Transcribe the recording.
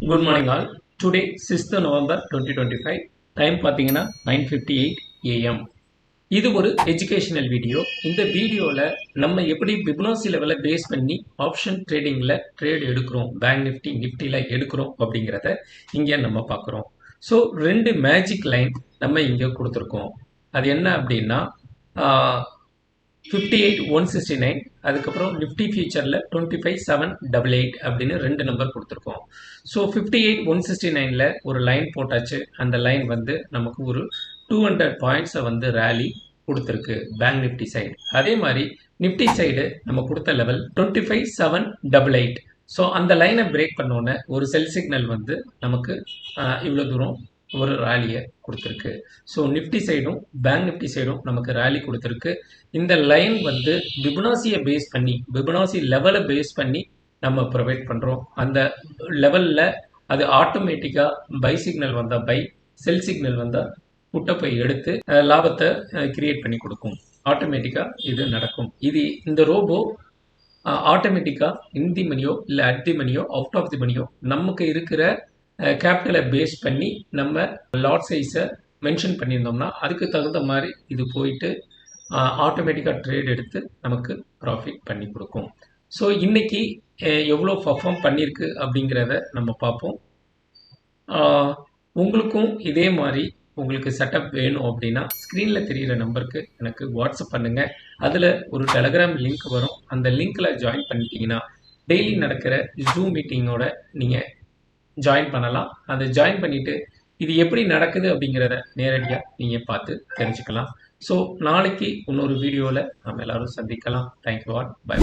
Good morning all. Today 6th November 2025. Time பார்த்தீங்கன்னா 9:58 AM. இது ஒரு எஜுகேஷனல் வீடியோ. இந்த வீடியோவில் நம்ம எப்படி பிப்னாசி லெவலை பேஸ் பண்ணி ஆப்ஷன் ட்ரேடிங்கில் ட்ரேட் எடுக்கிறோம், பேங்க் நிஃப்டி நிஃப்டியில் எடுக்கிறோம் அப்படிங்கிறத இங்கே நம்ம பார்க்குறோம். ஸோ 2 மேஜிக் லைன் நம்ம இங்கே கொடுத்துருக்கோம். அது என்ன அப்படின்னா 58,169, அதுக்கப்புறம் நிஃப்டி ஃபியூச்சரில் 25,788 அப்படின்னு 2 நம்பர் கொடுத்துருக்கோம். ஸோ 58,169ல் ஒரு லைன் போட்டாச்சு. அந்த லைன் வந்து நமக்கு ஒரு 200 பாயிண்ட்ஸை வந்து ரேலி கொடுத்துருக்கு பேங்க் நிஃப்டி சைடு. அதே மாதிரி நிஃப்டி சைடு நம்ம கொடுத்த லெவல் 25,788. ஸோ அந்த லைனை பிரேக் பண்ணோன்னே ஒரு செல் சிக்னல் வந்து நமக்கு இவ்வளோ தூரம் ஒரு ரேலியை கொடுத்துருக்கு. ஸோ நிஃப்டி சைடும் பேங்க் நிஃப்டி சைடும் நமக்கு ரேலி கொடுத்துருக்கு. இந்த லைன் வந்து பிபனாசியை பேஸ் பண்ணி, பிபனாசி லெவலை பேஸ் பண்ணி நம்ம ப்ரொவைட் பண்ணுறோம். அந்த லெவலில் அது ஆட்டோமேட்டிக்காக பை சிக்னல் வந்தால் பை, செல் சிக்னல் வந்தால் புட்டை போய் எடுத்து லாபத்தை கிரியேட் பண்ணி கொடுக்கும். ஆட்டோமேட்டிக்காக இது நடக்கும். இது இந்த ரோபோ ஆட்டோமேட்டிக்காக இன் தி மணியோ இல்லை அட் தி மணியோ அவுட் ஆஃப் தி மணியோ நமக்கு இருக்கிற கேபிட்டலை பேஸ் பண்ணி நம்ம லாட் சைஸை மென்ஷன் பண்ணியிருந்தோம்னா அதுக்கு தகுந்த மாதிரி இது போயிட்டு ஆட்டோமேட்டிக்காக ட்ரேட் எடுத்து நமக்கு ப்ராஃபிட் பண்ணி கொடுக்கும். ஸோ இன்னைக்கு எவ்வளோ பர்ஃபார்ம் பண்ணியிருக்கு அப்படிங்கிறத நம்ம பார்ப்போம். உங்களுக்கும் இதே மாதிரி உங்களுக்கு செட்டப் வேணும் அப்படின்னா ஸ்க்ரீனில் தெரிகிற நம்பருக்கு எனக்கு வாட்ஸ்அப் பண்ணுங்கள். அதில் ஒரு டெலகிராம் லிங்க் வரும். அந்த லிங்க்கில் ஜாயின் பண்ணிட்டீங்கன்னா டெய்லி நடக்கிற ஜூம் மீட்டிங்கோட நீங்கள் ஜாயின் பண்ணலாம். அதை ஜாயின் பண்ணிவிட்டு இது எப்படி நடக்குது அப்படிங்கிறத நேரடியாக நீங்கள் பார்த்து தெரிஞ்சுக்கலாம். ஸோ நாளைக்கு இன்னொரு வீடியோவில் நம்ம எல்லாரும் சந்திக்கலாம். Thank you all. பை.